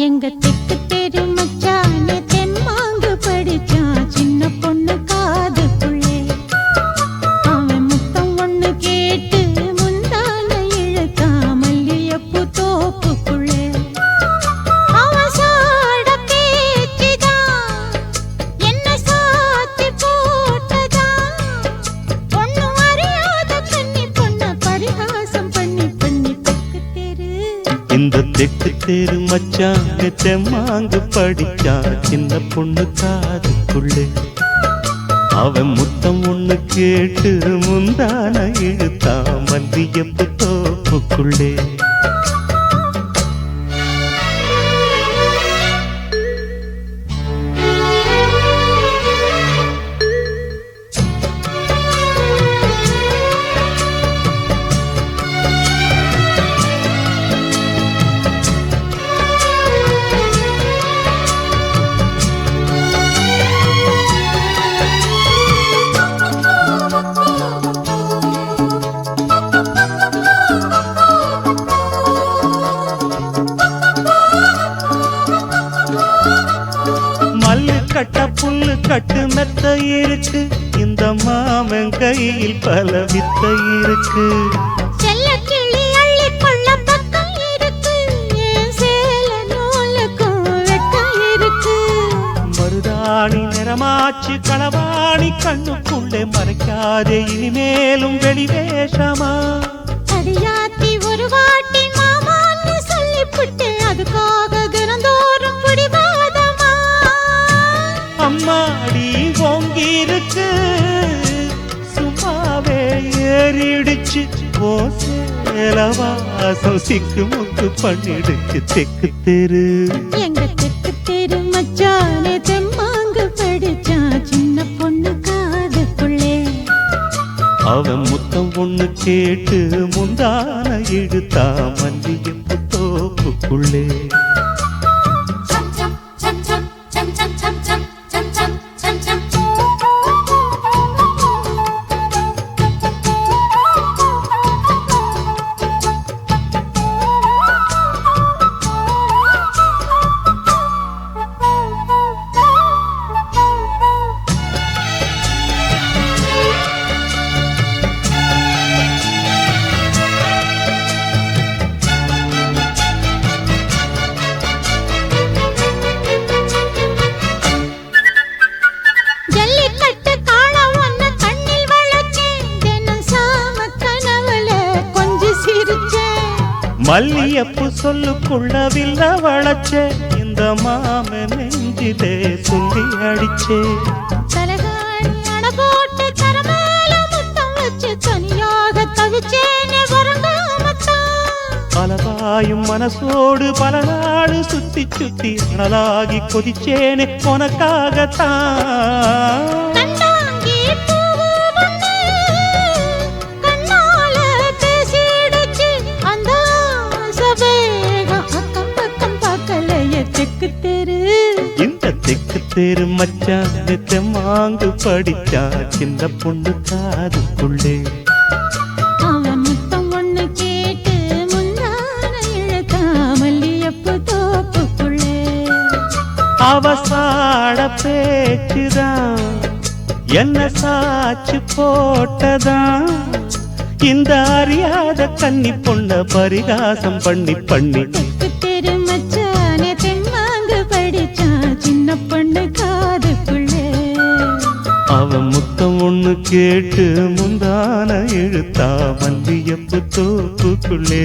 எங்க தெக்கு தெரு மச்சானே தெம்மாங்கு படிச்சான் சின்ன பொண்ணு காதுக்குள்ளே. அவன் முத்தம் ஒண்ணு கேட்டு முந்தான இழுத்தான் மல்லியப்பூ தோப்புக்குள்ளே. அவன் சாட பேச்சுதான் என்ன சாத்தி போட்டதான். ஒண்ணும் அறியாத கன்னி பொண்ண பரிகாசம் பண்ணி பண்ணி தெக்கு தெரு இந்த தெக்கு தெரு மச்சான் தெம்மாங்கு படிச்சான் சின்ன பொண்ணு காதுக்குள்ளே. அவன் முத்தம் ஒண்ணு கேட்டு முந்தான இழுத்தான் மல்லியப்பூ தோப்புக்குள்ளே. கட்ட புல்லு கட்டு மெத்த இருக்கு இந்த மாமன் கையில் பல வித்த இருக்கு. செல்ல கிளி அள்ளி கொள்ள பக்கம் இருக்கு சேல நூலுக்கும் வெக்கம் இருக்கு. மருதாணி நிறமாச்சு களவாணி கண்ணுக்குள்ளே மறைக்காதே இனிமேலும் வெளிவேஷமா. அடியாத்தி ஒரு வாட்டி மாமான்னு சொல்லிப்புட்டு அதுக்காக தினந்தோறும் பிடிவாதமா. அம்மாடி ஓங்கி இருக்கு சும்மாவே ஏறிடுச்சு ஓ சேலவாசம் சிக்கு முக்கு பண்ணிடுச்சு தெக்கு தெரு. எங்க தெக்கு தெரு மச்சானே தெம்மாங்கு படிச்சான் சின்ன பொண்ணு காதுக்குள்ளே. அவன் முத்தம் ஒண்ணு கேட்டு முந்தான இழுத்தா மல்லியப்பூ தோப்புக்குள்ளே. மல்லியப்பூ சொல்லுக்குள்ள வில்ல வளச்சே இந்த மாம நெஞ்சிலே சொல்லி அடிச்சே. தலகாணி அண போட்டு தரமேல முத்தம் வச்சு தனியாக தவிச்சேனே வரங்காமத்தான். பலவாயும் மனசோடு பல நாடு சுத்தி சுத்தி அனலாகி கொதிச்சேனே உனக்காகத்தான். இந்த தெக்கு தெரு மச்சான் தெம்மாங்கு படிச்சா சின்ன பொண்ணு காதுக்குள்ளே. அவன் முத்தம் ஒண்ணு கேட்டு முந்தான இழுத்தா மல்லியப்பூ தோப்புக்குள்ளே. அவசாட பேச்சுதான் என்ன சாச்சு போட்டதான் இந்த அறியாத கன்னி பொண்ண பரிகாசம் பண்ணி பண்ணி. தெக்கு தெரு மச்சானே தெம்மாங்கு படிச்சான் சின்ன பொண்ணு காதுக்குள்ளே. அவன் முத்தம் ஒண்ணு கேட்டு முந்தான இழுத்தா மல்லியப்பூ தோப்புக்குள்ளே.